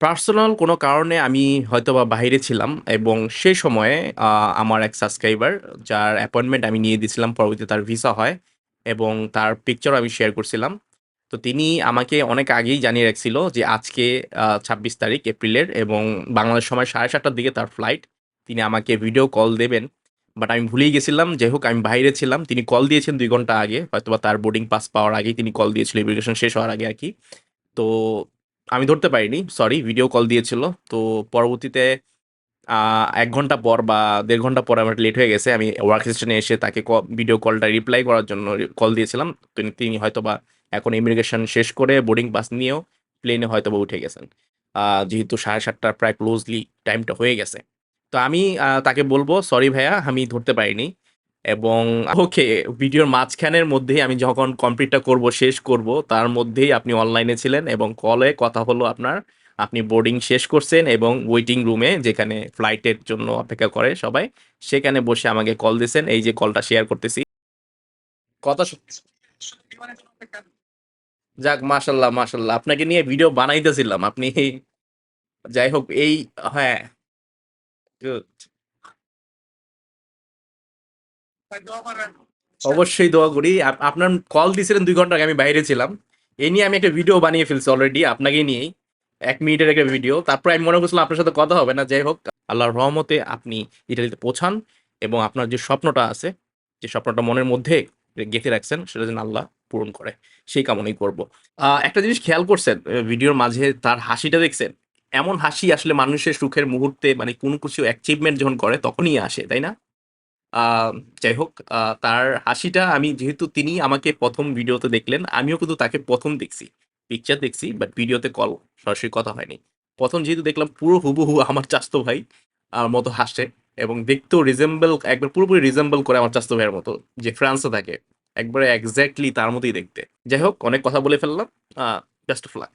Personal কোনো কারণে আমি হয়তোবা বাহিরে ছিলাম এবং সেই সময়ে আ আমার এক সাবস্ক্রাইবার যার অ্যাপয়েন্টমেন্ট আমি নিয়ে দিয়েছিলাম, পরবর্তীতে তার ভিসা হয় এবং তার পিকচারও আমি শেয়ার করছিলাম। তো তিনি আমাকে অনেক আগেই জানিয়ে রাখছিল যে আজকে ২৬ তারিখ এপ্রিলের এবং বাংলাদেশ সময় ৭:৩০ টার দিকে তার ফ্লাইট। তিনি আমাকে ভিডিও কল দেবেন। বাট আমি ভুলেই গেছিলাম। যাই হোক আমি বাইরে ছিলাম। তিনি কল দিয়েছেন ২ ঘন্টা আগে। হয়তোবা তার বোর্ডিং পাস পাওয়ার আগেই তিনি কল দিয়েছিল, ইমিগ্রেশন শেষ হওয়ার আগে আরকি। তো আমি ধরতে পারিনি। সরি, ভিডিও কল দিয়েছিল। তো পরবর্তীতে আ ১ ঘন্টা পর বা ১.৫ ঘন্টা পরে আমার লেট হয়ে গেছে। আমি ওয়ার্ক স্টেশনে এসে তাকে ভিডিও কলটা রিপ্লাই করার জন্য কল দিয়েছিলাম। তিনি হয়তোবা এখন ইমিগ্রেশন শেষ করে বোর্ডিং পাস নিয়েও প্লেনে হয়তোবা উঠে গেছেন। যেহেতু ৭:৩০ প্রায় ক্লোজলি টাইমটা হয়ে গেছে। তো আমি তাকে বলব, "সরি ভাইয়া, আমি ধরতে পারিনি।" এবং ওকে ভিডিওর মাঝখানের মধ্যেই আমি যখন কমপ্লিটটা করব, শেষ করব, তার মধ্যেই আপনি অনলাইনে ছিলেন এবং কলে কথা হলো আপনার। আপনি বোর্ডিং শেষ করছেন এবং ওয়েটিং রুমে যেখানে ফ্লাইটের জন্য অপেক্ষা করে সবাই, সেখানে বসে আমাকে কল দিছেন। এই যে কলটা শেয়ার করতেছি। কথা স যাক, মাশাআল্লাহ, মাশাআল্লাহ। আপনাকে নিয়ে ভিডিও বানাইতেছিলাম। আপনি যাই হোক এই হ্যাঁ, গুড। অবশ্যই দোয়া করি। আপনার কল দিছিলেন ২ ঘন্টা আগে, আমি বাইরে ছিলাম। এই নিয়ে আমি একটা ভিডিও বানিয়ে ফেলছি অলরেডি আপনাকে নিয়েই। ১ মিনিটের একটা ভিডিও। তারপরে আমি মনে করছিলাম আপনার সাথে কথা হবে না। যাই হোক, আল্লাহর রহমতে আপনি ইতালিতে পৌঁছান এবং আপনার যে স্বপ্নটা আছে, যে স্বপ্নটা মনের মধ্যে গেঁথে রাখছেন, সেটা যেন আল্লাহ পূরণ করে। সেই কামনাই করব। একটা জিনিস খেয়াল করছেন, ভিডিওর মাঝে তার হাসিটা দেখছেন? এমন হাসি আসলে মানুষের সুখের মুহূর্তে মানে কোনো কিছু অ্যাচিভমেন্ট যখন করে তখনই আসে, তাই না? আ যাই হোক, তার হাসিটা আমি যেহেতু তিনি আমাকে ১ম ভিডিওতে দেখলেন, আমিও কিন্তু তাকে ১ম দেখছি। পিকচার দেখছি বাট ভিডিওতে কল সরাসরি কথা হয়নি। ১ম যেহেতু দেখলাম পুরো হুবহু আমার চাচাতো ভাই মতো হাসে এবং দেখতেও একবার পুরোপুরি রিজেম্বল করে আমার চাচাতো ভাইয়ের মতো, যে ফ্রান্সে থাকে। একবারে এক্সাক্টলি তার মতোই দেখতে। যাই হোক, অনেক কথা বলে ফেললাম। আ বেস্ট অফ লাক।